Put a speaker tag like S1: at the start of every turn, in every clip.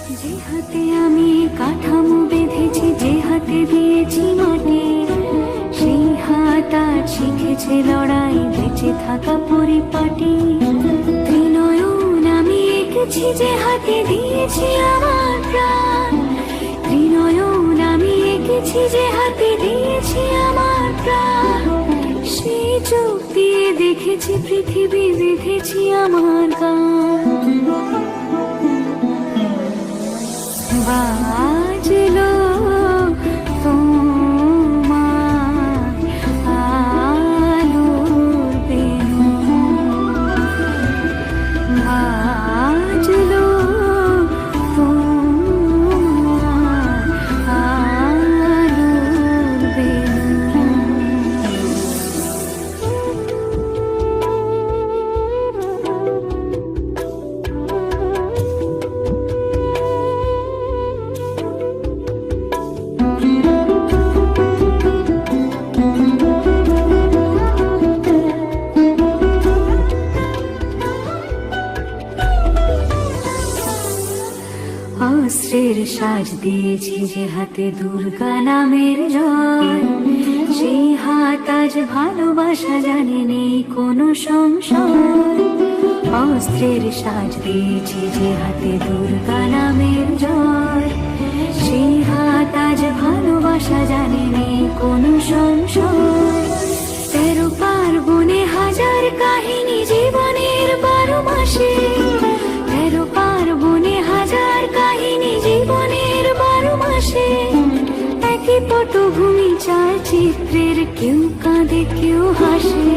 S1: যে হাতে আমি কাঠামো বেঁধেছি, যে হাতে দিয়েছি মাটি, সেই হাত আজ শিখেছে লড়াই, বেঁচে থাকা পরিপাটি। ত্রিনয়ন আমি এঁকেছি, যে হাতে দিয়েছি আমার প্রাণ। ত্রিনয়ন আমি এঁকেছি, যে হাতে দিয়েছি আমার প্রাণ। সেই চোখ দিয়ে দেখেছি পৃথিবী, বেঁধেছি আমার গান। বাজলো তোমার আলোর বেনু, বাজলো তোমার আলোর বেনু। অস্ত্রের সাজ দিয়েছি, যে হাতে দুর্গা নামের জয়, সেই হাত আজ ভালোবাসা জানে, নেই কোনো সংশয়। অস্ত্রের সাজ দিয়েছি, যে হাতে দুর্গা নামের জয়, সেই হাত আজ ভালোবাসা জানে, নেই কোনো সংশয়। 13 পার্বণে হাজার কাহিনী জীবনের 12 মাসে, 13 পার্বণে হাজার কাহিনী জীবনের 12 মাসে। একই পটভূমি চালচিত্রের, কেউ কাঁদে কেউ হাসে।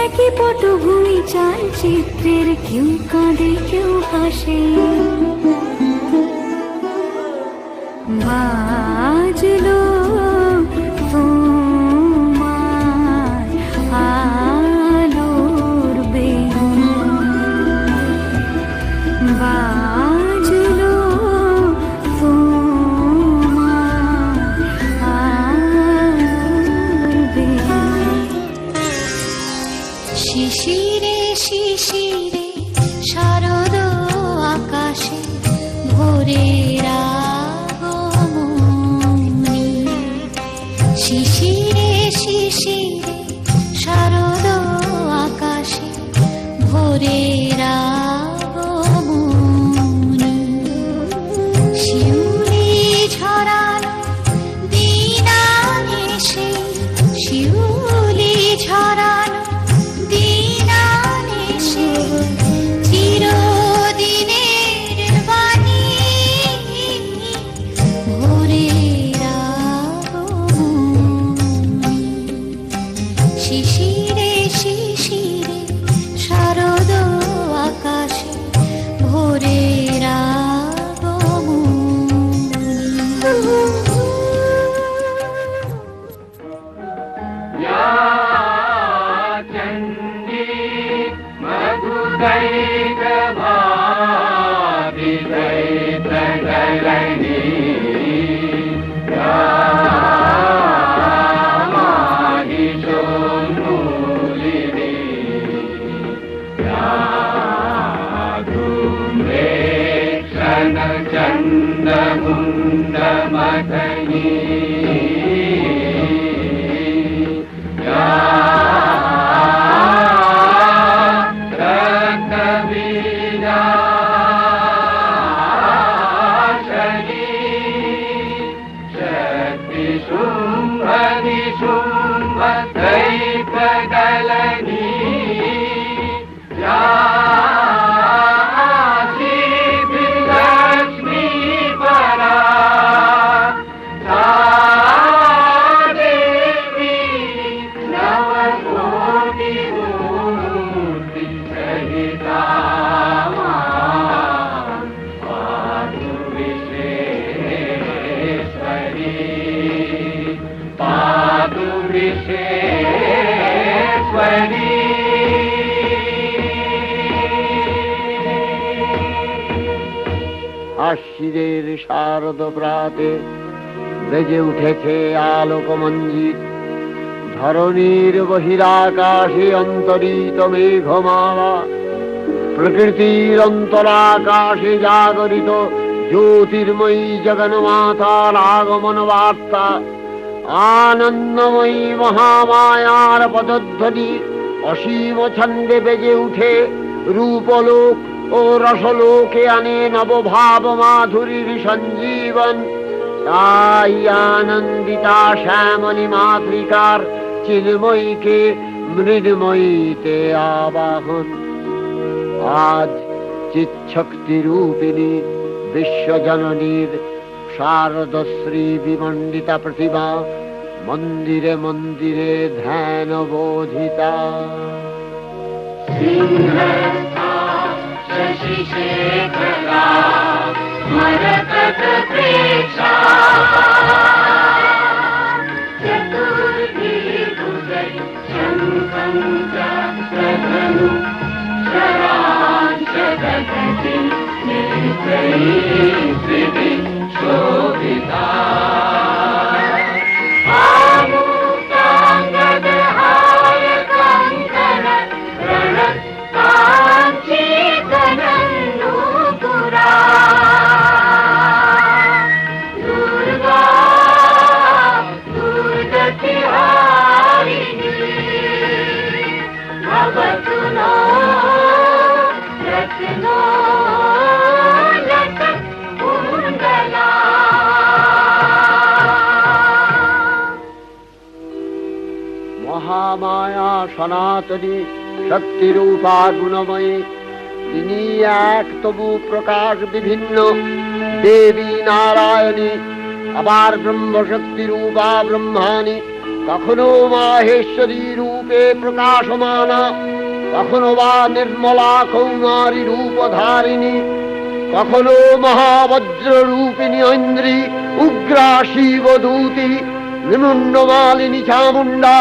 S1: একই পটভূমি চালচিত্রের, কেউ কাঁদে কেউ হাসে। বাজলো তোমার আলোর বেনু, বাজলো তোমার আলোর বেনু। শিশিরে শিশিরে শারদ আকাশে ভোরের আগমনী। শিশিরে শিশিরে শারদ আকাশে ভোরের আগমনী। শিউলি ঝরানো দিন আনেছে, শিউলি ঝরানো দিন আনেছে, চিরদিনের বাণী ভোরের আগমনী। শিশিরে শিশিরে শারদ আকাশে ভোরের আগমনী।
S2: चन्दमुण्डमथनी रक्तबीजाशनी शक्ति शुम्भ निशुम्भ दैत्यदलनी
S3: আশ্বিনের শারদ প্রাতে বেজে উঠেছে আলোকমঞ্জিত। ধরণীর বহিরাকাশে অন্তরিত মেঘমালা, প্রকৃতির অন্তরাকাশে জাগরিত জ্যোতির্ময়ী জগন্মাতার আগমন বার্তা, আনন্দময়ী মহামায়ার পদধ্বনি অসীম ছন্দে বেজে উঠে রূপলোক ও রসলোকে আনে নবভাব মাধুরীর সঞ্জীবন। তাই আনন্দিতা শ্যামলী মাতৃকার চিন্ময়ীকে মৃন্ময়ীতে আবাহন। আজ চিৎশক্তি রূপিণী বিশ্বজননীর শারদশ্রী বিমণ্ডিতা প্রতিমা মন্দিরে মন্দিরে ধ্যান বোধিতা।
S2: शशिशेखरा मरकतप्रेक्षा चतुर्भिर्भुजै शङ्खं चक्रधनु शराञ्च दधति नेत्रैः शोभिता।
S3: মহামায়া সনাতনী শক্তিরূপা গুণময়ী, তিনি এক তবু প্রকাশ বিভিন্ন দেবী নারায়ণী, আবার ব্রহ্মশক্তি রূপা ব্রহ্মাণী, কখনো মাহেশ্বরী রূপে প্রকাশমানা, কখনো বা নির্মলা কৌমারী রূপধারিণী, কখনো মহাবজ্র রূপিণী ঐন্দ্রী, উগ্রা শিবদূতি, নিমুন্নমালিনী চামুণ্ডা,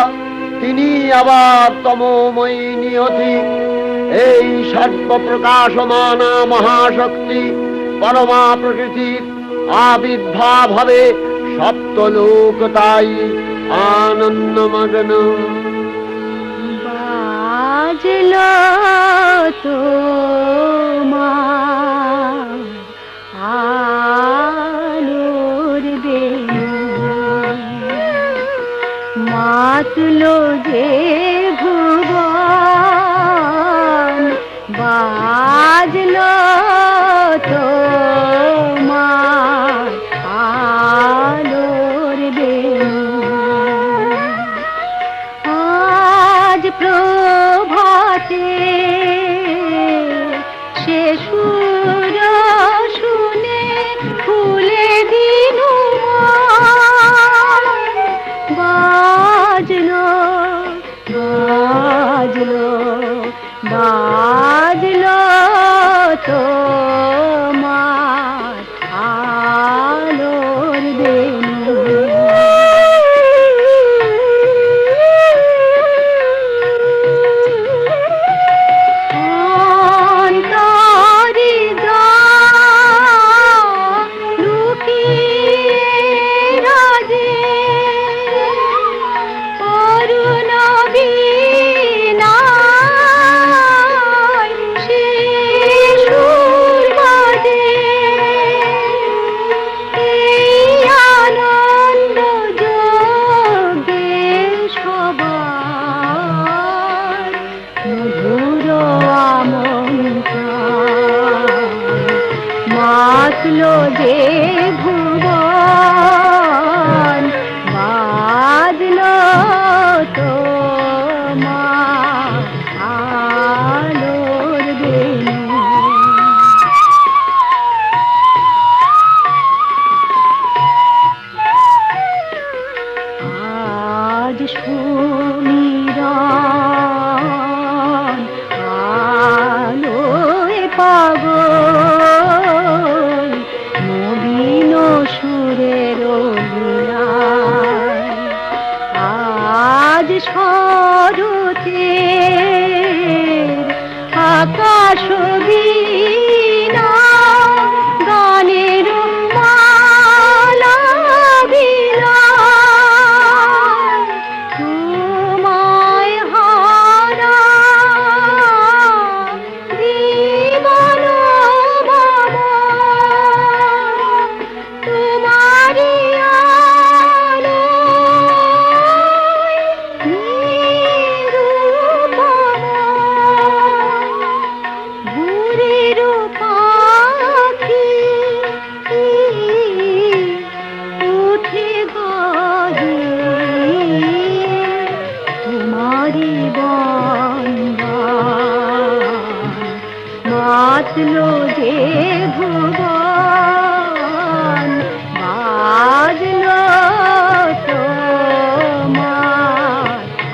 S3: তিনি আবার তমোময়ী নিয়তি। এই সর্বপ্রকাশমানা মহাশক্তি পরমা প্রকৃতির আবির্ভাব হবে সপ্তলোক তাই আনন্দমগ্ন।
S1: বাজলো তোমার আলোর বেণু, মাতলো যে ভুবন, বাজলো তোমার আলোর বেণু। আজ প্রভাতে সে সুর শুনে ফুলে দিনু বাজলো বাজলো বাজলো তোমার আলোর বেণু। অন্তরে যা লুকিয়ে রাজে অরুণ বীণায় সে সুর বাজে, এই আনন্দ যোগে সবার মধুর আমন্ত্রণ, মাতলো যে ভুবন, বাজলো তোমার আলোর বেণু। আজ সুমিরন আলোয় পাগল, নবীন সুরের লীলায়। আজ শরতের আকাশ বীণা গানের মালা বিলায়, তোমায় হারা জীবন ভ্রমণ, বাজলো যে ভুবন, বাজলো তোমার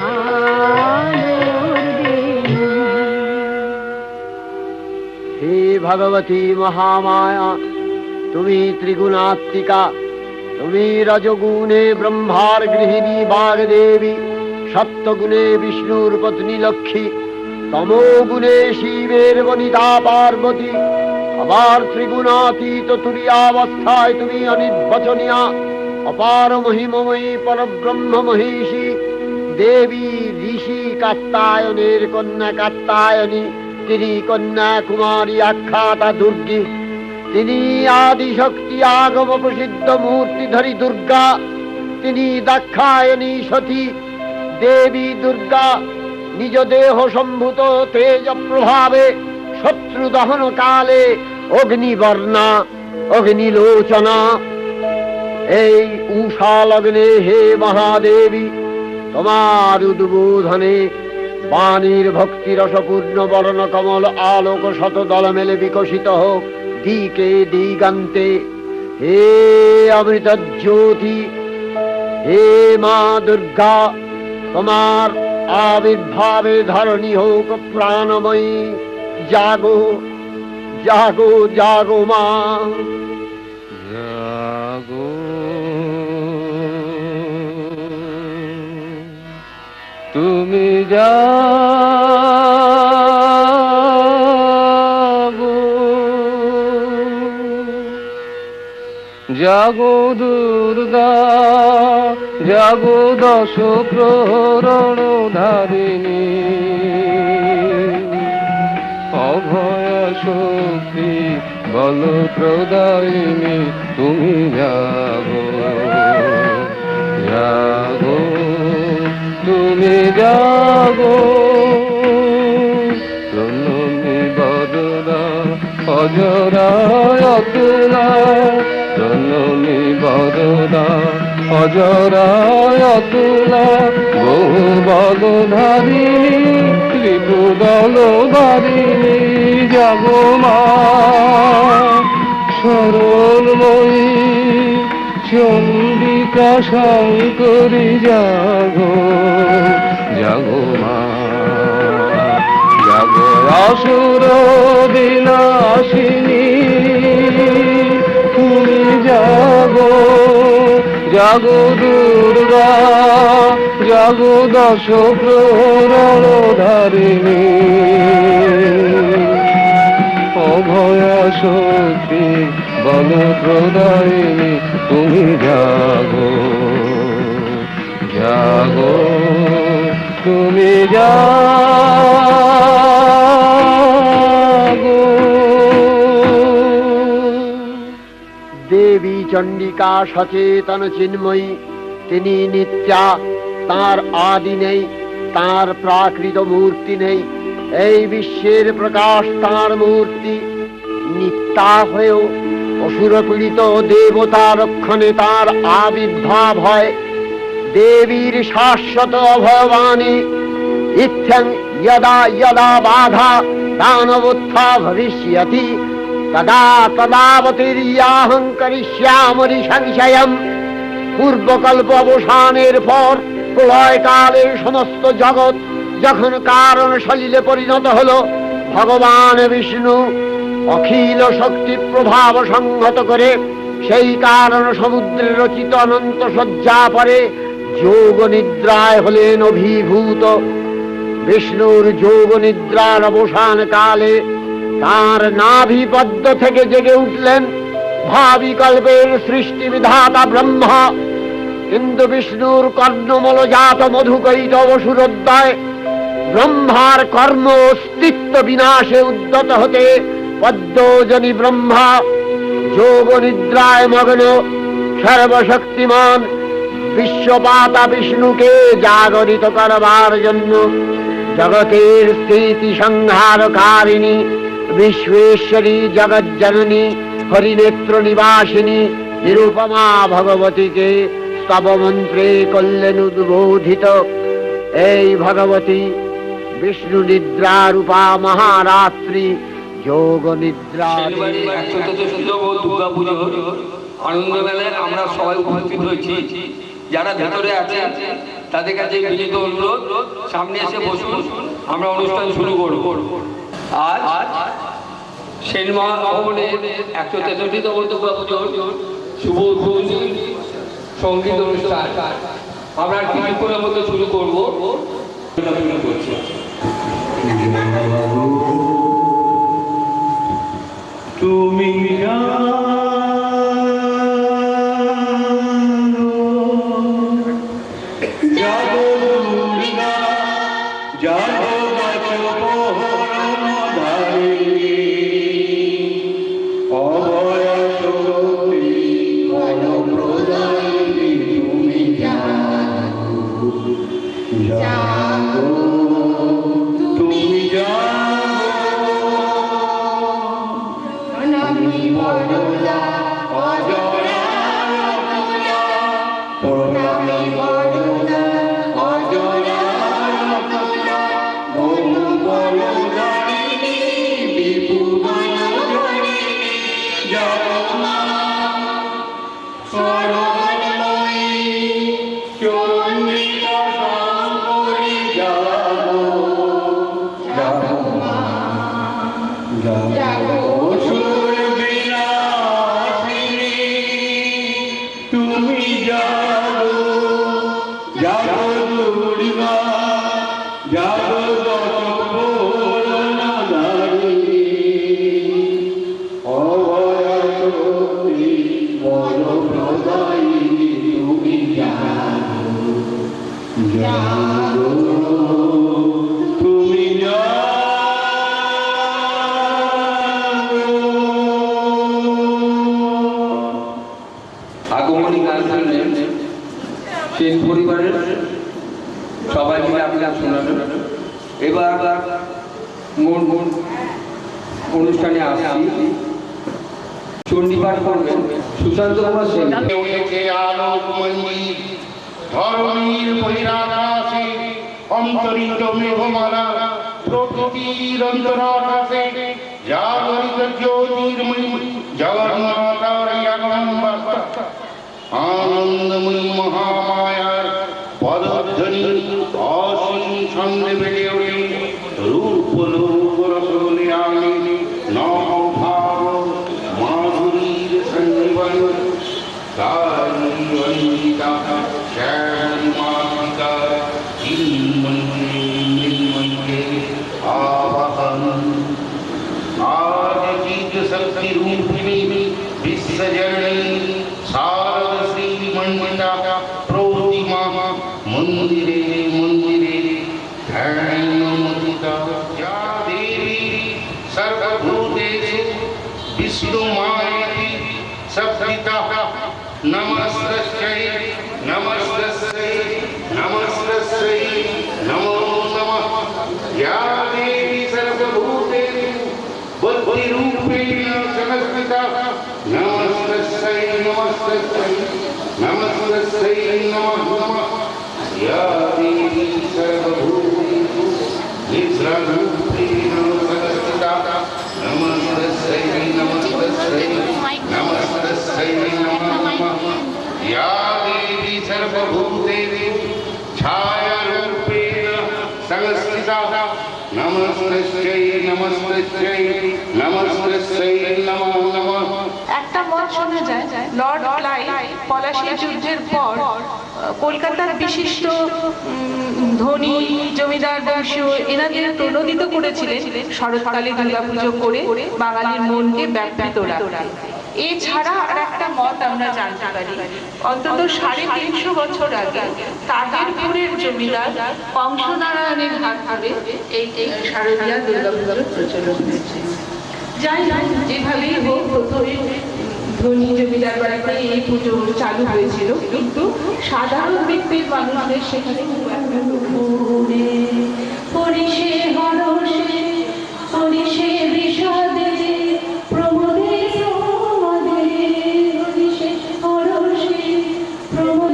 S1: আলোর বেণী।
S3: হে ভগবতী মহামায়া, তুমি ত্রিগুণাত্মিকা, তুমি রজগুণে ব্রহ্মার গৃহিণী বাগদেবী, সত্যগুণে বিষ্ণুর পত্নী লক্ষ্মী, তমোগুণে শিবের বনিতা পার্বতী, আবার ত্রিগুণাতীত তুরীয়াবস্থায় তুমি অনির্বচনীয়া, অপার মহিমময়ী পরব্রহ্ম মহিষী দেবী, ঋষি কাত্যায়নের কন্যা কাত্যায়নী, তিনি কন্যা কুমারী আখ্যাতা দুর্গী, তিনি আদিশক্তি আগম প্রসিদ্ধ মূর্তিধরী দুর্গা, তিনি দাক্ষায়ণী সতী দেবী দুর্গা, নিজ দেহ সম্ভূত তেজ প্রভাবে শত্রু দহন কালে অগ্নিবর্ণা অগ্নিলোচনা। এই উষা লগ্নে হে মহাদেবী, তোমার উদ্বোধনে বাণীর ভক্তি রসপূর্ণ বর্ণ কমল আলোক শত দল মেলে বিকশিত হোক দিকে দিগান্তে। হে অমৃত জ্যোতি, হে মা দুর্গা, তোমার আবির্ভাবে ধরণী হোক প্রাণময়ী। জাগো জাগো জাগো মা,
S4: জাগো তুমি জাগো, জাগো দুর্গা, জাগো দশ প্রহরণ ধারিণী, অভয় শক্তি বল প্রদায়িনী, তুমি জাগো জাগো তুমি জাগো। প্রণমী বদনা অজরায় অতুলা, প্রণমী বদনা অজরায় অতুলা, বহু বলধারিণী ত্রিপুদল বারিণী, জাগো মা সরলময়ী চন্ডিকা শঙ্করী, জাগো জাগো মা, জাগো অসুর বিনাশিনী, তুমি জাগো জাগো দুর্গা, জাগো দশ প্রহরণ ধারিণী, অভয় শক্তি বল প্রদায়িনী, তুমি জাগো জাগো তুমি জাগো।
S3: দেবী চণ্ডিকা সচেতন চিন্ময়ী, তিনি নিত্যা, তার আদি নেই, তার প্রাকৃত মূর্তি নেই, এই বিশ্বের প্রকাশ তার মূর্তি। নিত্যা হয়েও অসুর পীড়িত দেবতা রক্ষণে তার আবির্ভাব হয়। দেবীর শাশ্বত অভয়বাণী, ইত্যং যদা যদা বাধা দানবোত্থা ভবিষ্যতি, তদা তদাবতীর্যাহং করিষ্যামি সংশয়ম। পূর্বকল্প অবসানের পর প্রলয়কালে সমস্ত জগৎ যখন কারণ সলিলে পরিণত হল, ভগবান বিষ্ণু অখিল শক্তি প্রভাব সংহত করে সেই কারণ সমুদ্রে রচিত অনন্ত শয্যা পরে যোগ নিদ্রায় হলেন অভিভূত। বিষ্ণুর যোগ নিদ্রার অবসান কালে তার নাভিপদ্ম থেকে জেগে উঠলেন ভাবিকল্পের সৃষ্টি বিধাতা ব্রহ্মা। কিন্তু বিষ্ণুর কর্ণমলজাত মধুকৈত অসুরোদ্দয় ব্রহ্মার কর্ম অস্তিত্ব বিনাশে উদ্যত হতে পদ্মজনী ব্রহ্মা যোগ নিদ্রায় মগ্ন সর্বশক্তিমান বিশ্বপাতা বিষ্ণুকে জাগরিত করবার জন্য জগতের স্থিতি সংহারকারিণী বিশ্বেশ্বরী জগজ্জননী হরিনেত্র নিবাসিনী নিরুপমা ভগবতীকে স্তবমন্ত্রে করলেন উদ্বোধিত। এই ভগবতী বিষ্ণু নিদ্রারূপা মহারাত্রি যোগ নিদ্রা
S5: শনিবারে 144তম দুর্গা পুজো আনন্দ মেলায় আমরা সবাই উপস্থিত হয়েছি। যারা ভেতরে আছে তাদের কাছে বিনীত অনুরোধ, সামনে এসে বসুন, আমরা অনুষ্ঠান শুরু করব। আজ সেন মহাভবনের 143তম দুর্গা পুজোর শুভ উদ্বোধনী সঙ্গীত অনুষ্ঠান আমরা কিছুক্ষণের মধ্যে শুরু করব।
S2: তুমি জানো দুর্গা জানো ধারে অভয় শক্তি মনোপ্রদায়িনী তুমি জানো তুমি তুমি জানো জানো দুর্গা জানো নারী অভয় শক্তি মনোপ্রদায়িনী তুমি জানো জানো তুমি
S5: আগমনী গান শুনলেন সেন পরিবারের সবাই মিলে আপনারা শোনাবেন। এবার মূল অনুষ্ঠানে আসছি, চণ্ডীপাঠ করবেন সুশান্ত কুমার সেন।
S6: উঠেছে আলোকময়ী ধরণীর বহিরাকাশে, অন্তরিত মেঘমালা প্রকৃতির অন্তরাকাশে, জাগরিত জ্যোতির্ময়ী জগন্মাতার আগমন বার্তা, আনন্দময়ী মহামায়ার পদধ্বনি অসীম ছন্দে বেড়ে ওঠে। রূপ রূপ রসলিয়ানি নভাব মাধুরীর সঞ্জীবন কালী অন্বিতা শ্যামী মাতৃকা চিন্মন্ত্রে আবাহন। आज जीत शक्ति रूपिणी विश्वजननी शारद श्री मंडिता प्रोतिमा मंदिरे मंदिरे ध्यानमुदिता या देवी सर्वभूतेषु विष्णुमायेति शब्दिता नमस्तस्यै नमस्तस्यै नमस्तस्यै नमो नमः। या देवी सर्वभूतेषु बुद्धिरूपेण संस्थिता नमस्तस्यै नमस्तस्यै नमस्तस्यै नमः नमः। या देवी सर्वभूतेषु निद्रारूपेण संस्थिता नमस्तस्यै नमस्तस्यै नमस्तस्यै नमः नमः। या देवी सर्वभूतेषु छायारूपेण संस्थिता नमस्तस्यै नमस्तस्यै नमस्तस्यै नमः नमः।
S7: একটা মত শোনা যায়, লর্ড ক্লাইভ পলাশী যুদ্ধের পর কলকাতার বিশিষ্ট ধনী জমিদার বংশ এনাদের প্রণোদিত করেছিলেন শরৎকালে দুর্গাপুজো করে বাঙালির মনকে ব্যাপৃত রাখতে। এছাড়া আর একটা মত আমরা জানতে পারি, অন্তত 350 বছর আগে তাহিরপুরের জমিদার কংসনারায়ণের হাত ধরে এই শারদীয়া দুর্গাপুজোর প্রচলন হয়েছে। যাই যেভাবেই হোক, প্রথমে ধনী জমিদার বাড়িতে এই পুজো চালু হয়েছিল, কিন্তু সাধারণ ব্যক্তির মানুষদের সেখানে পরিষে হরষে পরিষে বিষাদে প্রমোদে প্রমোদে পরিষে হরষে প্রমোদ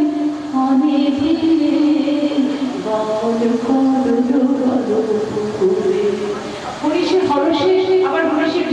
S7: অনেক ধীরে বল কর পরিষে হরষে আবার পরিষে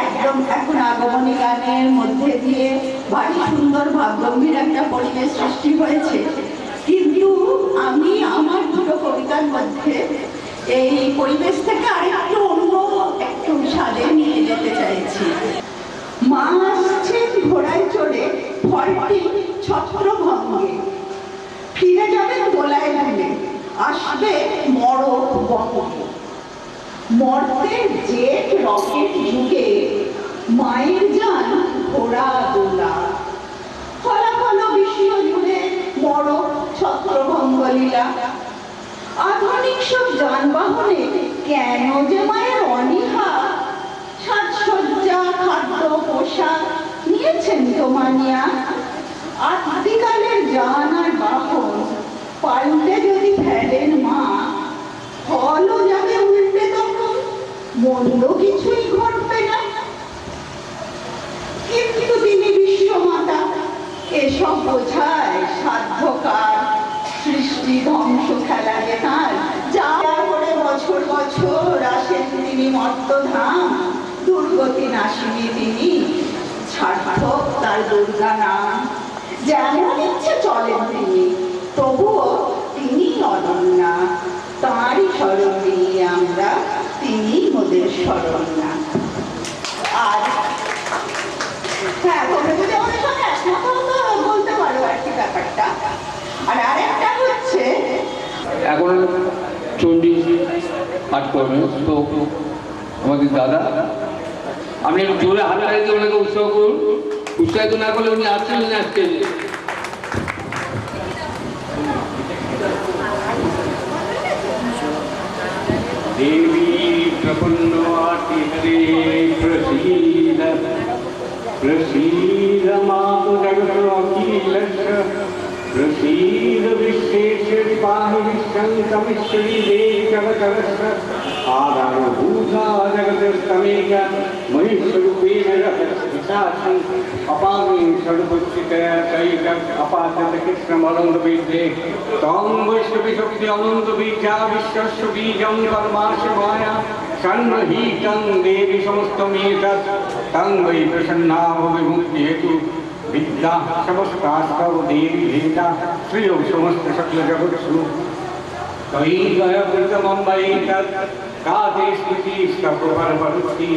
S8: একদম এখন আগমনী গানের মধ্যে দিয়ে ভারী সুন্দর ভাবগম্ভীর একটা পরিবেশ সৃষ্টি হয়েছে, কিন্তু আমি আমার দুটো কবিতার মধ্যে এই পরিবেশ থেকে আরেকটু অন্য একটু স্বাদে নিয়ে যেতে চাইছি। মা আসছেন ঘোড়ায় চড়ে ফলটি ছত্রভঙ্গে, ফিরে যাবেন দোলায় দুলে, আসবে মরক বঙ্গে। মর্তের জেট রকেট যুগে মায়ের যান ঘোড়া দোলা, ফলাফল বিশ্ব জুড়ে মরক ছত্রভঙ্গ লীলা। আধুনিক সব যানবাহনে কেন যে মায়ের অনীহা, সাজসজ্জা খাদ্য পোশাক নিয়েছেন তো মানিয়া। আদিকালের যান আর বাহন পাল্টে যদি ফেলেন মা, ফলও যাবে উল্টে, তখন মন্দ কিছুই ঘটবে না। কিন্তু তিনি বিশ্বমাতা, এসব বোঝায় সাধ্যকার, সৃষ্টি ধ্বংস খেলা যে তার। যা করে বছর বছর আসেন তিনি মর্তধাম, দুর্গতি নাশিনী তিনি, সার্থক তার দুর্গা নাম। যেমন ইচ্ছে চলেন তিনি, তবুও তিনি অনন্যা, তাঁরই স্মরণ নিয়ে আমরা, তিনি মোদের স্মরণ না। আর হ্যাঁ, তোমরা যদি আমাদের সঙ্গে একমত হও তো বলতে পারো আর কি ব্যাপারটা। আর আরেকটা হচ্ছে
S5: এখন চণ্ডী পাঠ করবেন তো আমাদের দাদা। আপনি একটু জোরে হাত লাগিয়ে ওনাকে উৎসাহ করুন, উৎসাহিত না করলে উনি আসছেন না আসছে।
S2: देवी प्रपन्नवाति हरे प्रसीद प्रसीद मातु जगदखिलस्य प्रसीद विश्वेश्वरि पाहि विश्वन्तमीश्वरी देवी जगतस्य आधारभूता जगदस्तमेक महेश्वरूपेण रथस्थितासि अपामि षड्भुजितया कैक अपाद्यत कृष्णमनन्दविद्ये तं वैष्णवी शक्ति अनन्दबीजा विश्वस्य बीजं कर्माशि माया सन्निहितं देवी समस्तमेतत् तं वै प्रसन्ना विमुक्तिहेतु विद्या समस्तास्तव देवी भेदा श्रियो समस्त सकल जगत्सु तयि गयकृतमम्बैतत् काते स्मृतिस्तप्रभरवरुति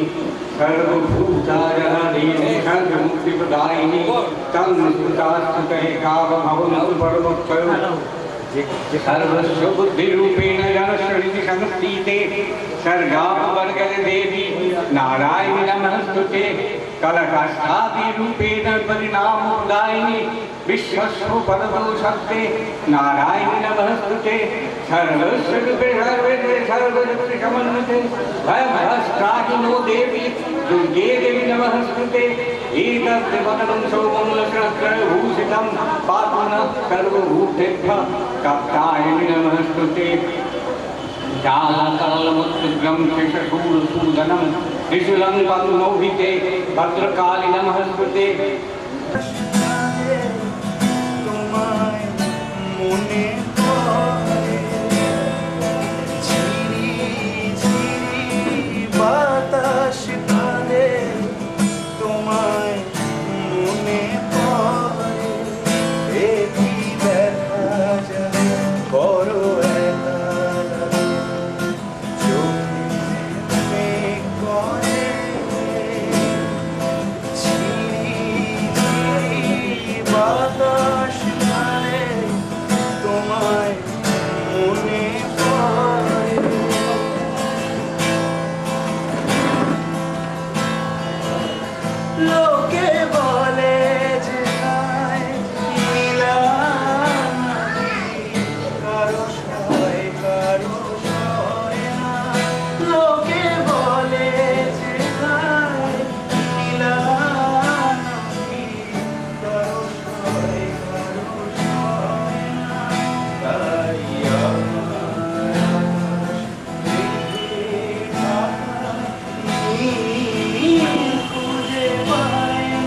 S2: सर्वभूताजनदेवी सर्वमुक्तिप्रदायिनी तं स्मृतास्तुते कामभवन्तु परमोक्षयो सर्वस्व बुद्धिरूपेण जनश्रीति संस्थिते सर्गापवर्गज देवी नारायणी नमस्तुते कलकाष्ठादिरूपेण परिणामोदायिनी विश्वस्व परदोषस्ते नारायणी नमस्तुते सर्वस्व रूपे सर्वेन्द्रे सर्वजगति समन्विते भयभ्रष्टाहिनो देवी दुर्गे देवी नमस्तुते एतद्वदनं सौमङ्गलशस्त्रभूषितं पातु नः सर्वभूतेभ्यः कात्यायनी नमस्तुते जालकलमुद्रं शेषशूलसूदनं त्रिशूलं पद्मोहिते भद्रकाली नमस्तुते।
S9: তোমায় মনে পড়ে ঝিরি ঝিরি বাতাস কাঁদে, তোমায় মনে পড়ে একই দেখা যায় বড় একা লাগে, চোখে মেঘ করে ঝিরি ঝিরি বাতাস কাঁদে, তোমায় মনে পড়ে। লোকে বলে যে নাই নীলা নাকি, কারো সয় কারো সয় না। লোকে বলে যে নাই নীলা নাকি, কারো সয় কারো সয় না। তাই আমার খুঁজে পায়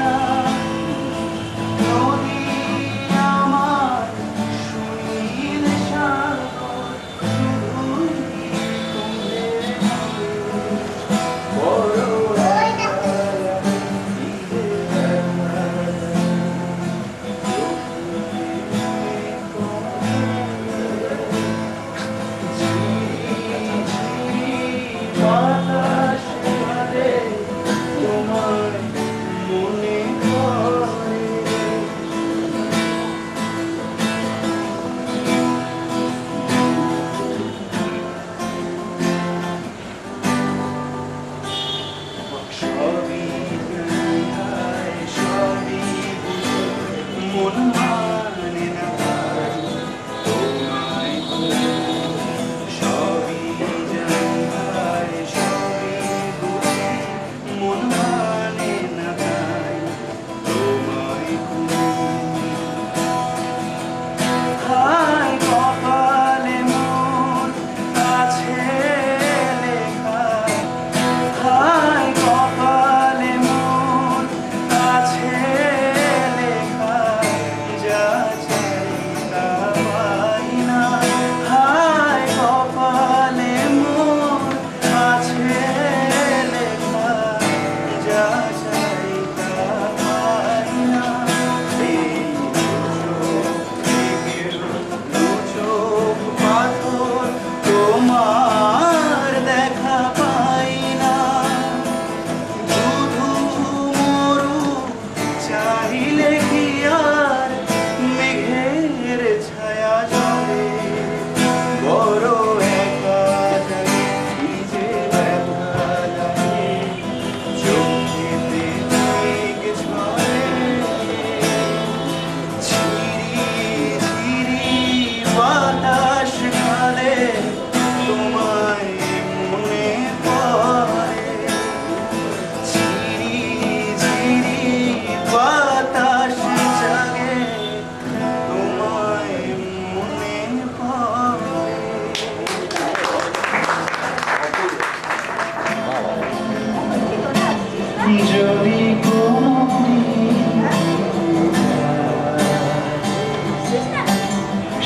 S9: যদি কোনোদিন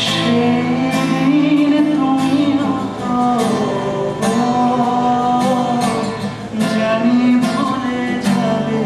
S9: সেদিন তুমি হতো জানি ভুলে যাবে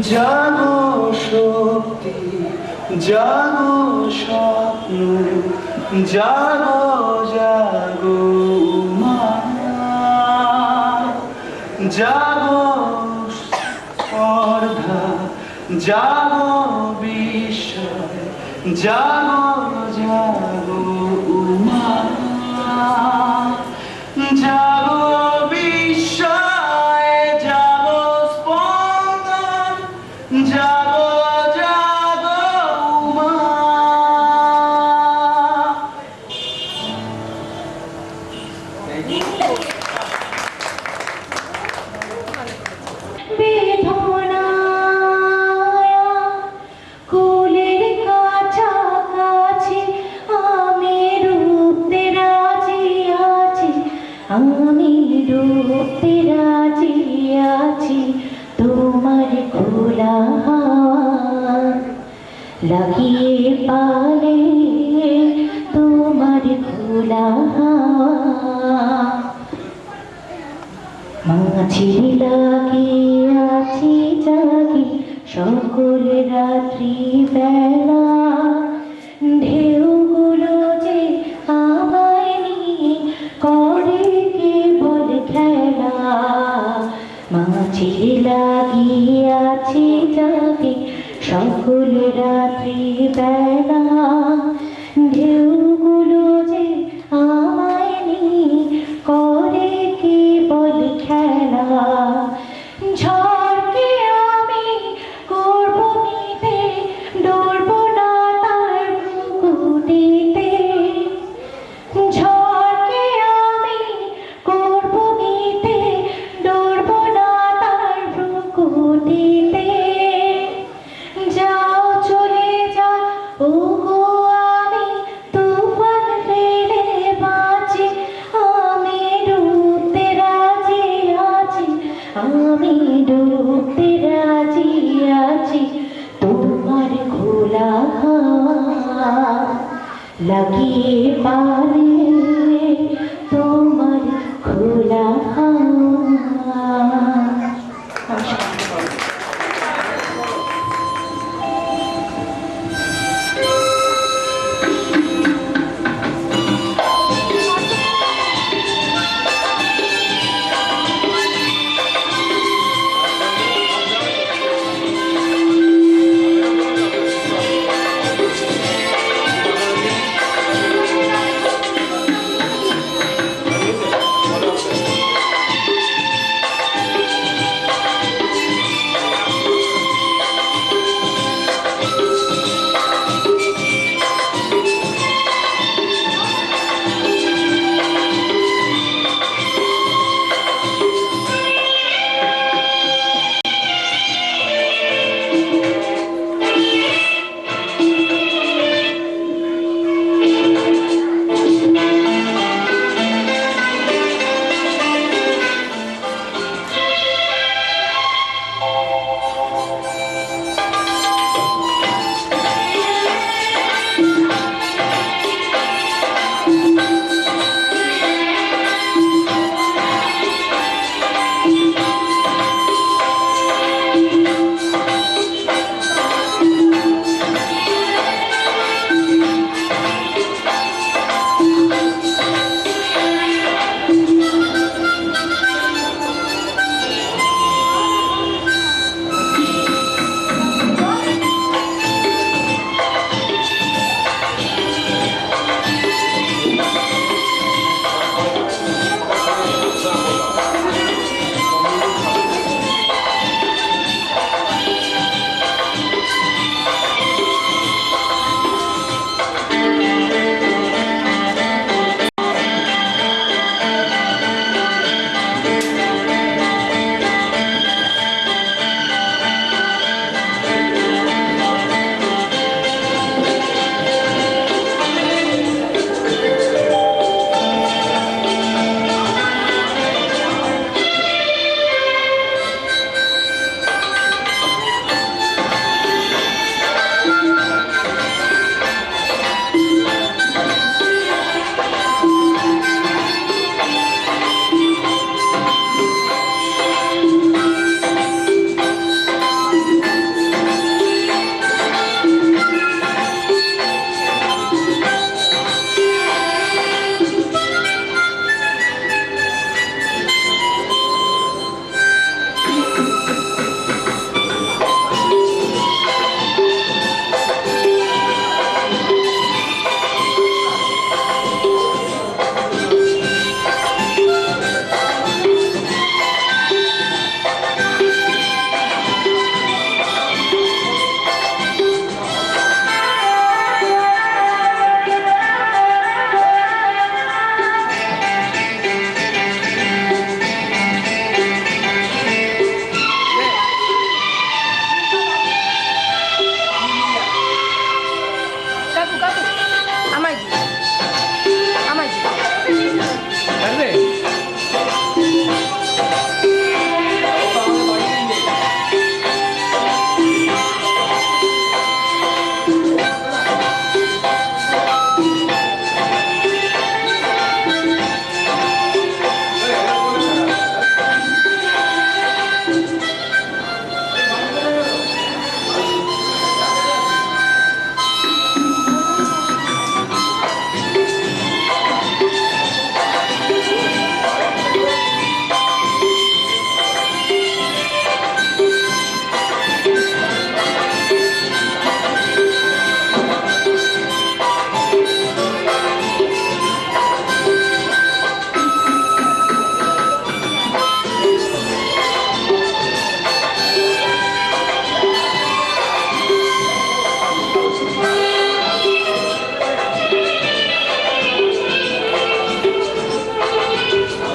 S9: জাগো শক্তি জাগো স্বপ্ন জাগো জাগো মা জাগো স্পর্ধা জাগো বিস্ময় জাগো জাগো মা জাগো বিস্ময় জাগো স্পন্দন জাগো জাগো মা
S1: বেদনা কুলের কাছাকাছি আমি রূপতে রাজি আছি আমি রূপতে রাজি আছি তোমার খোলা হাত লাগিয়ে পালে তোমার খোলা হাত মাঝি লাগিয়ে আছি জাগি সকল রাত্রি বেলা ঢেউগুলো যে আমায় নিয়ে করে কেবল খেলা মাঝি লাগিয়ে আছি জাগি সকল রাত্রি বেলা ঢেউগুলো যে আমায় নিয়ে করে কেবল খেলা ঝড়কে আমি করব মিতে ডরব না তার মুকুটিতে ঝড়কে আমি করব মিতে ডরব না তার মুকুটিতে যাও চলে যাও ওগো আমি লাগিয়ে পারে তোমার খোলা হাত।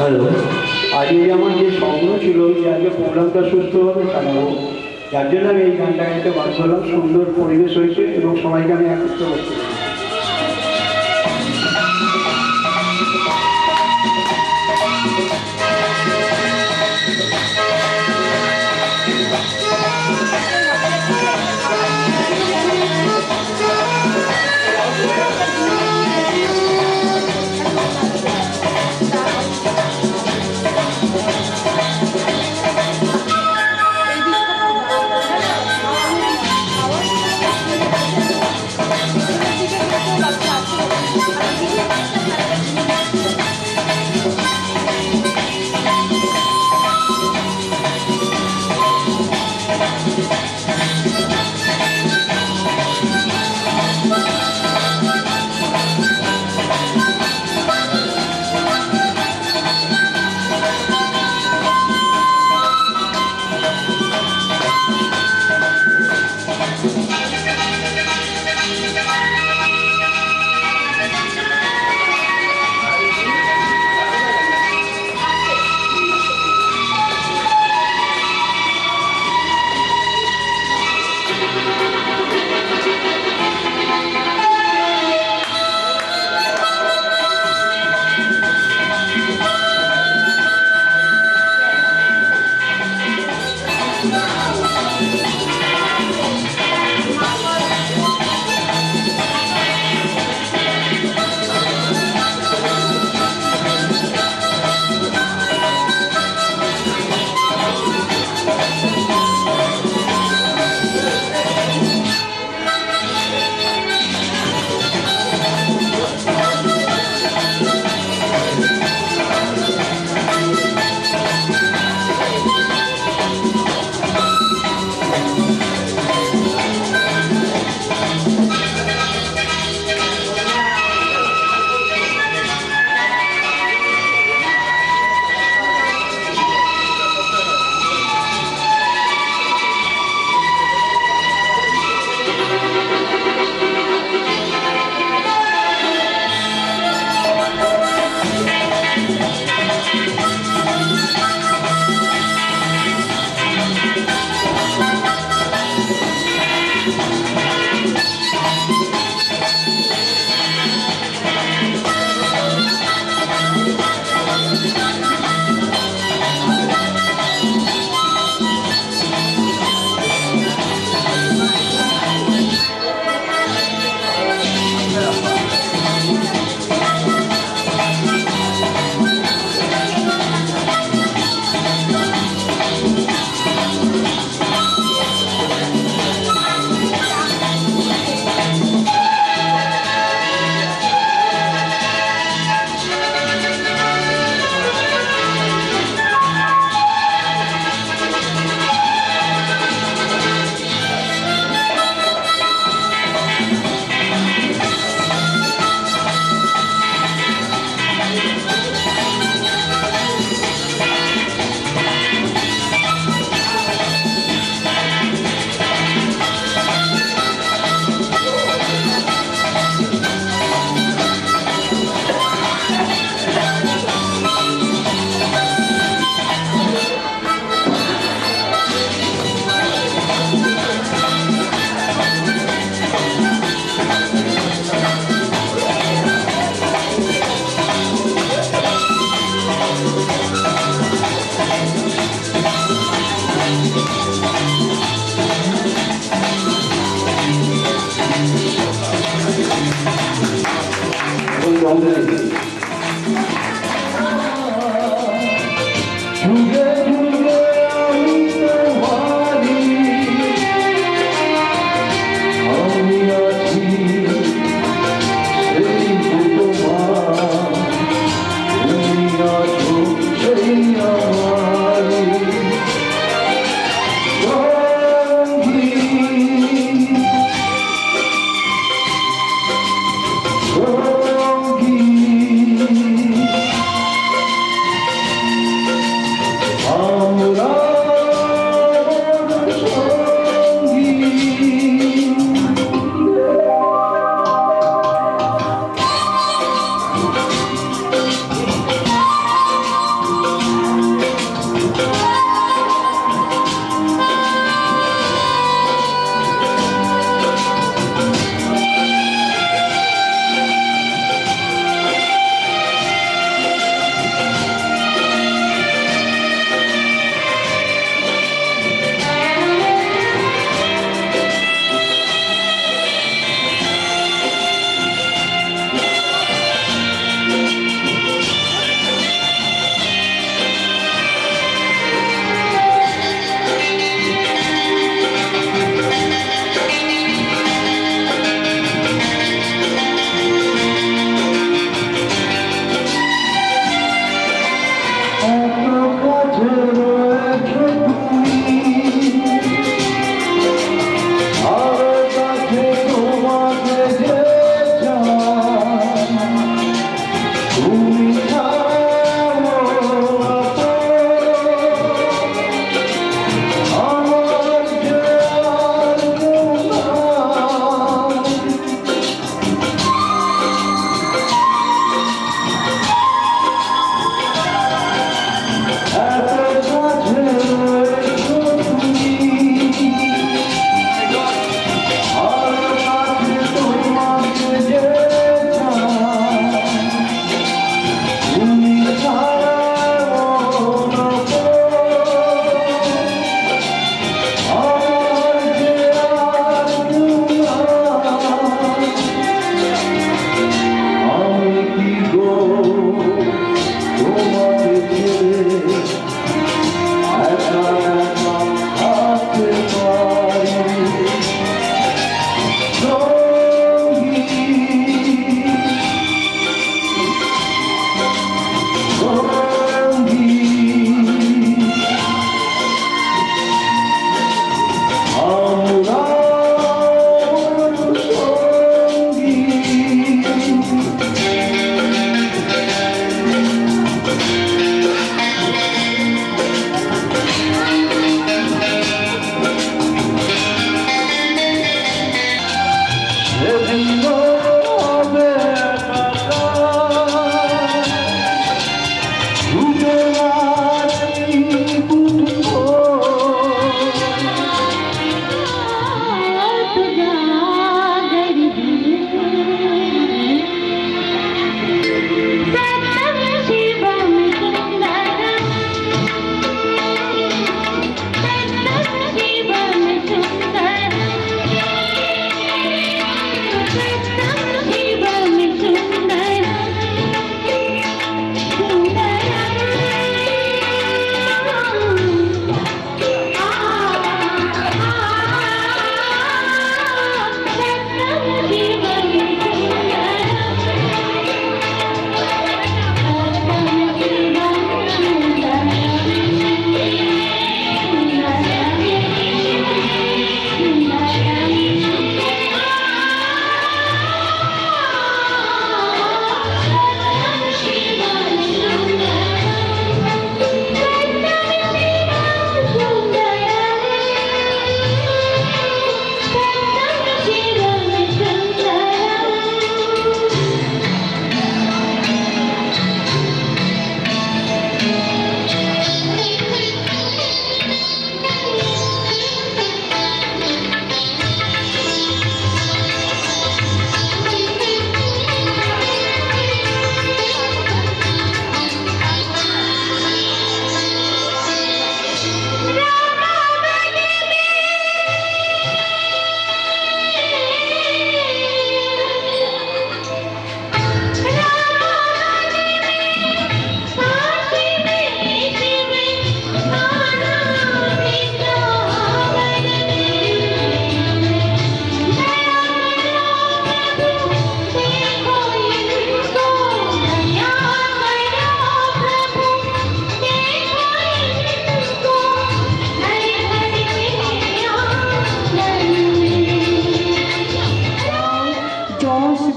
S10: হ্যালো, আজকে আমার যে স্বপ্ন ছিল যে আজকে প্রোগ্রামটা সুস্থভাবে চালাবো, যার জন্য আমি এই গানটা গাইতে বাধ্য হলাম। সুন্দর পরিবেশ হয়েছে এবং সবাইকে আমি একত্র করতে পারি।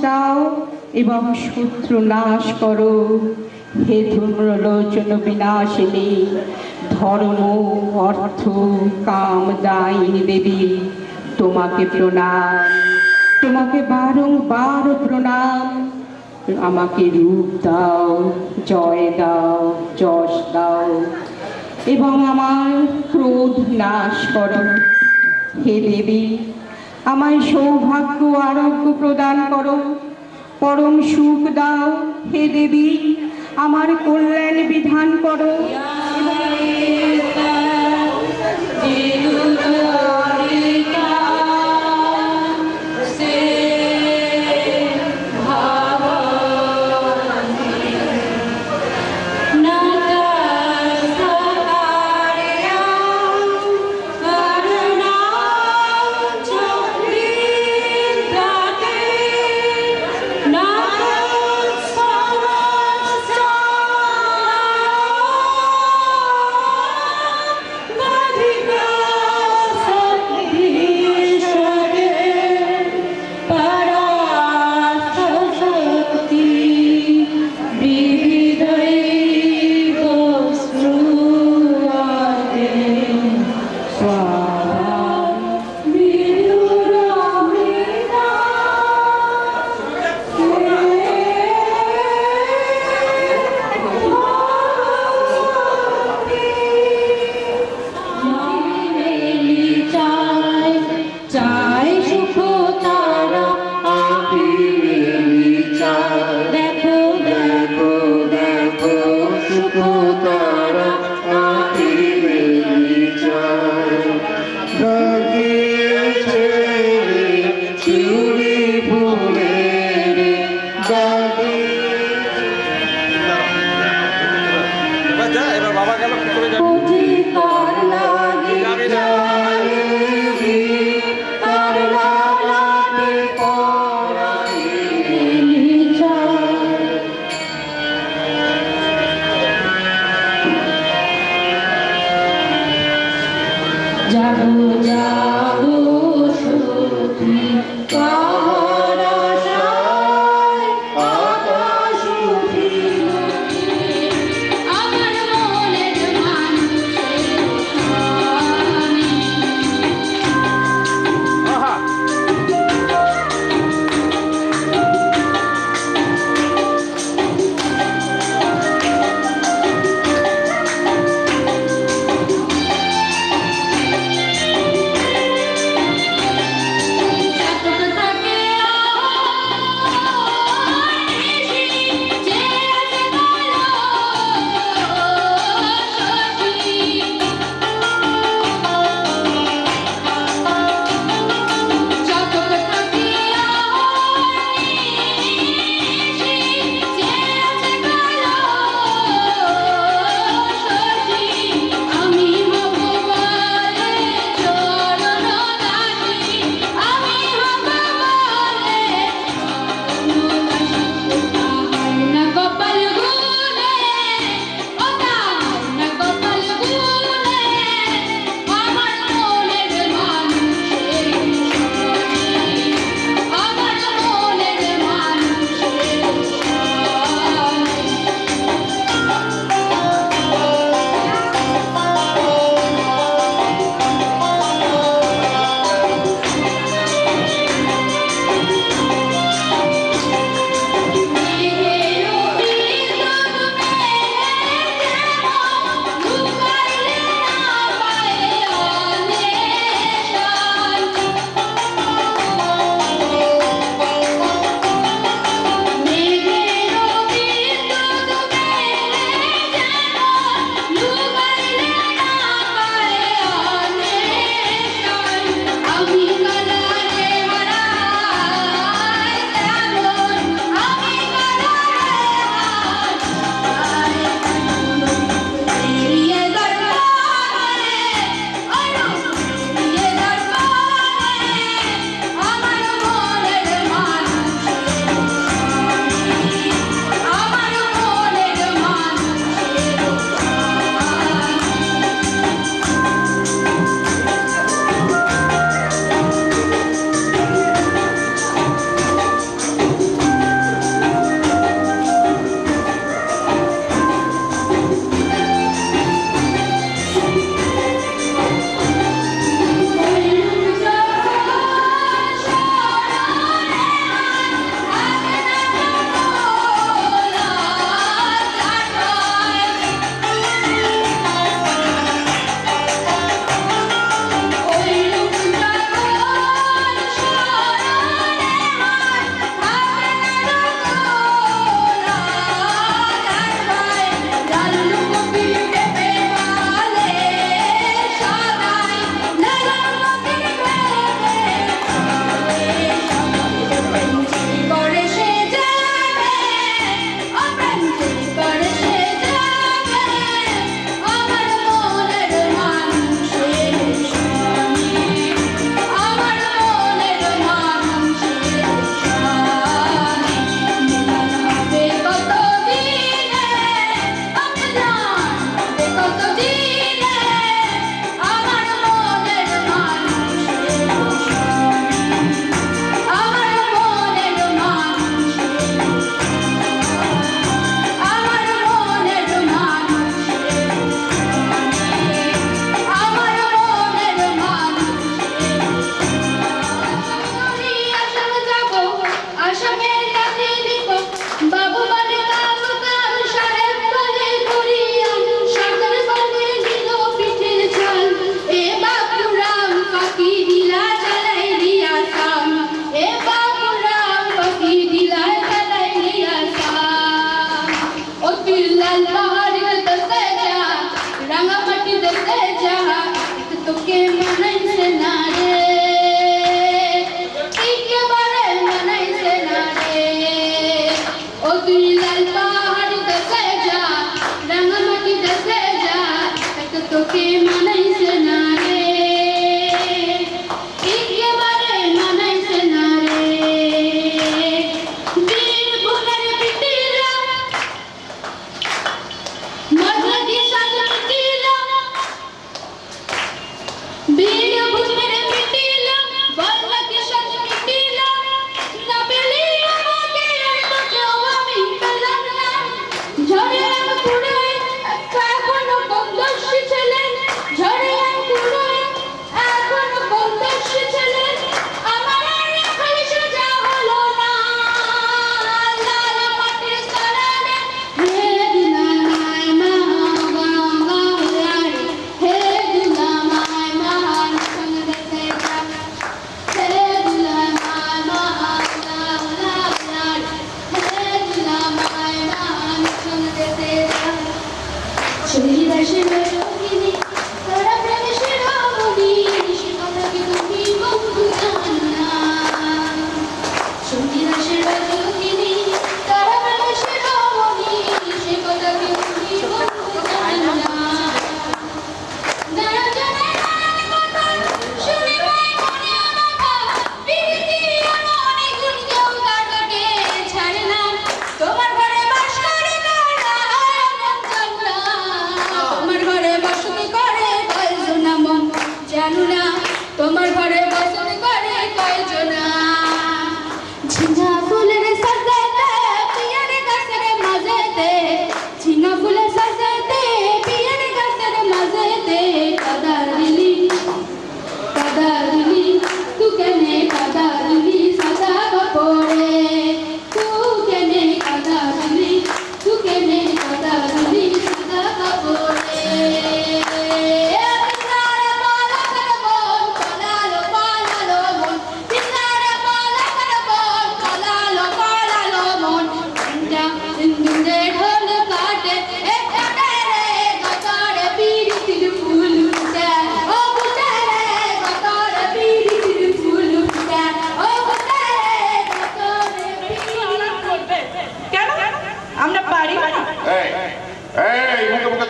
S11: দাও এবং শত্রু নাশ করো। হে ধূম্রলোচন বিনাশিনী, ধর্ম অর্থ কাম দায়িনী দেবী, তোমাকে প্রণাম, তোমাকে বারংবার প্রণাম। আমাকে রূপ দাও, জয় দাও, যশ দাও এবং আমার ক্রোধ নাশ করো। হে দেবী, আমায় সৌভাগ্য আরোগ্য প্রদান করো, পরম সুখ দাও। হে দেবী, আমার কল্যাণ বিধান করো।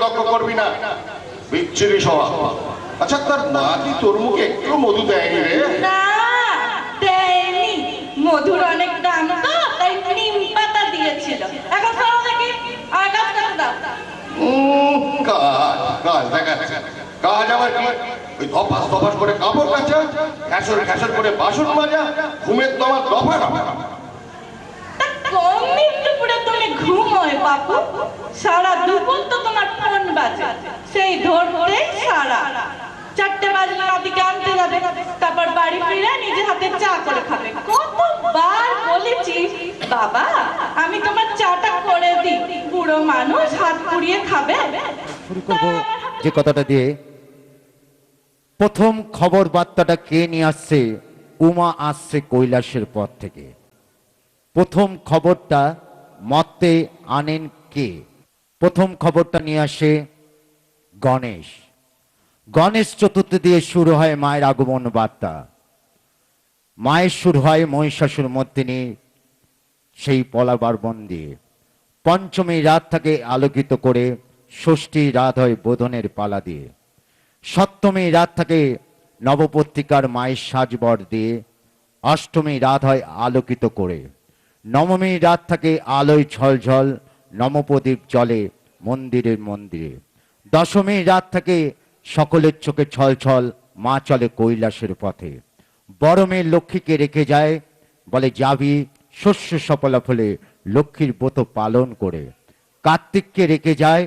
S6: দগ্ধ করবি না, বিচ্ছিরি স্বভাব। আচ্ছা তার মা কি তোর মুখে একটু মধু দেয়নি রে?
S11: না দেয়নি, মধুর অনেক দাম তো, তাই নিম পাতা দিয়েছিল। এখন চলো দেখি আর কাজ করতে দাও।
S6: কাজ দেখা কাজ আবার কি? ওই ধপাস ধপাস করে কাপড় কাচা, ঘ্যাসর ঘ্যাসর করে বাসন মাজা, ঘুমের তো আমার দফা না।
S11: কোন দুপুরে তুমি ঘুমোয় বাপু? সারা দুপুর তো তোমার ফোন বাজে, সেই ধরতে সারা 4টে বাজলে নদীকে আনতে যাবে, তারপর বাড়ি ফিরে নিজে হাতে চা করে খাবে। কতবার বলেছি বাবা আমি তোমার চাটা করে দিই, বুড়ো মানুষ হাত পুড়িয়ে খাবে।
S12: শুরু করব যে কথাটা দিয়ে। প্রথম খবর বার্তাটা কে নিয়ে আসছে? উমা আসছে কৈলাসের পর থেকে। প্রথম খবরটা মতে আনেন কে? প্রথম খবরটা নিয়ে আসে গণেশ। গণেশ চতুর্থী দিয়ে শুরু হয় মায়ের আগমন বার্তা। মায়ের শুরু হয় মহিষাসুর মর্দিনী সেই পলাবারবন দিয়ে। পঞ্চমী রাত থাকে আলোকিত করে, ষষ্ঠী রাত হয় বোধনের পালা দিয়ে, সপ্তমী রাত থাকে নবপত্রিকার মায়ের সাজবর দিয়ে, অষ্টমী রাত হয় আলোকিত করে, নবমী রাত থাকে আলোয় ঝলঝল নবপ্রদীপ জলে মন্দিরে মন্দিরে, দশমী রাত থাকে সকলের চোখে ছলছল মা চলে কৈলাসের পথে। বড় মেয়ে লক্ষ্মীকে রেখে যায়, বলে যাবি শস্য সফলা ফলে লক্ষ্মীর ব্রত পালন করে। কার্তিককে রেখে যায়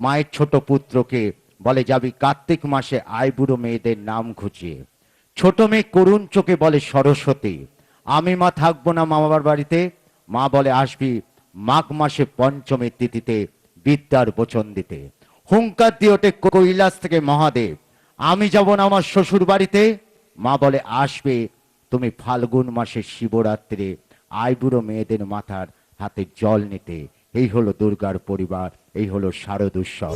S12: মায়ের ছোট পুত্রকে, বলে যাবি কার্তিক মাসে আইবুড়ো মেয়েদের নাম ঘুচিয়ে। ছোট মেয়ে করুণ চোখে বলে সরস্বতী আমি মা থাকবো না মামাবার বাড়িতে। মা বলে আসবি মাঘ মাসে পঞ্চমী তিথিতে বিদ্যার বচন দিতে। হুঙ্কার দিয়ে ওঠে কৈলাস থেকে মহাদেব, আমি যাব না আমার শ্বশুর বাড়িতে। মা বলে আসবে তুমি ফাল্গুন মাসে শিবরাত্রে আইবুড়ো মেয়েদের মাথার হাতে জল নিতে। এই হলো দুর্গার পরিবার, এই হলো শারদ উৎসব।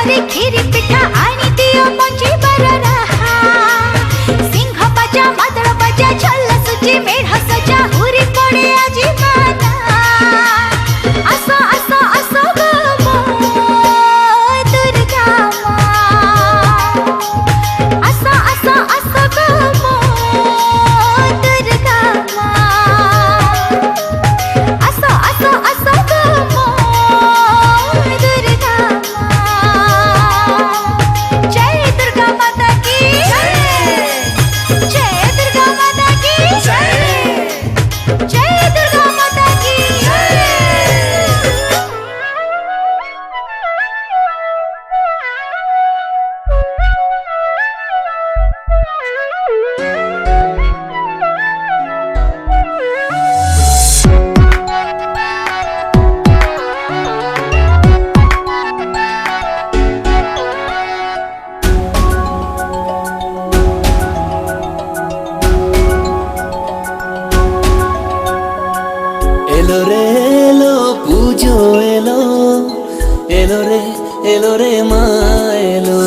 S13: করে ক্ষীরি পিঠা আনি দিও পঞ্চিবার রাহা সিংহ বাজা মাদল বাজা ছল্ল সুজি মেঢ় সজা উরি পড়ে আজি মানা আসো আসো আসো গো মো দুর্গা মা আসো আসো আসো গো মো দুর্গা মা আসো আসো আসো গো মো দুর্গা মা জয় দুর্গা মাতা কি জয় জয় দুর্গা মাতা কি জয় জয় দুর্গা মাতা কি জয়
S9: এলো রে এলো পুজো এলো এলো রে মা এলো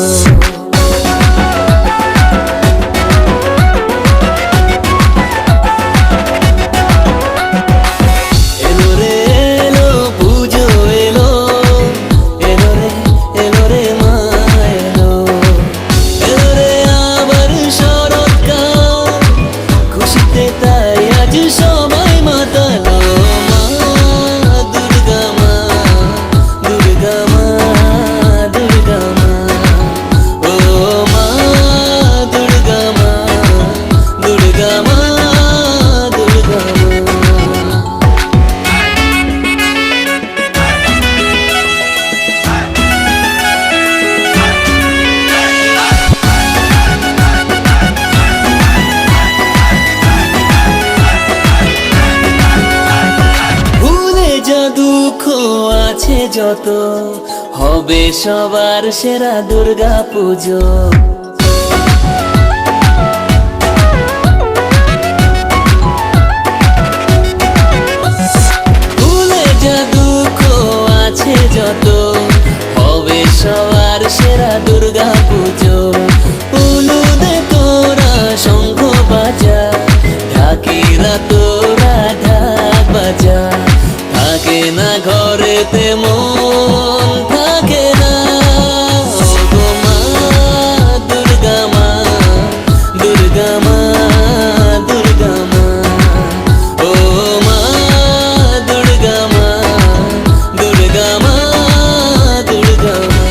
S9: এলো রে এলো পুজো এলো রে মা এলো রে আবার শরৎকাল খুশিতে তাই আজ সবাই মাতালো দুর্গা মা দুর্গা মা দুর্গা মা ও মা দুর্গা মা দুর্গা মা দুর্গা মা ভুলে যা দুঃখ আছে যত হবে সবার সেরা দুর্গা পুজো ভুলে যা দুঃখ আছে যত হবে সবার সেরা দুর্গা পুজো উলুদে তোরা শঙ্খ বাজা ঢাকিরা তোরা ঢাক বাজা থাকে না ঘরেতে মন থাকে না ও গো মা দুর্গা মা দুর্গা মা দুর্গা মা ও মা দুর্গা মা দুর্গা মা দুর্গা মা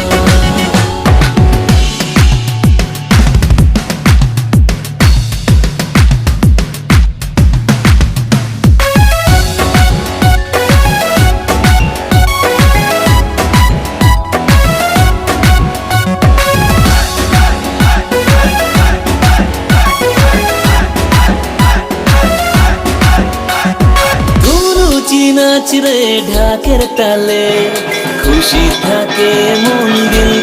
S9: নাচ রে ঢাকের তালে খুশি থাকে মন দিল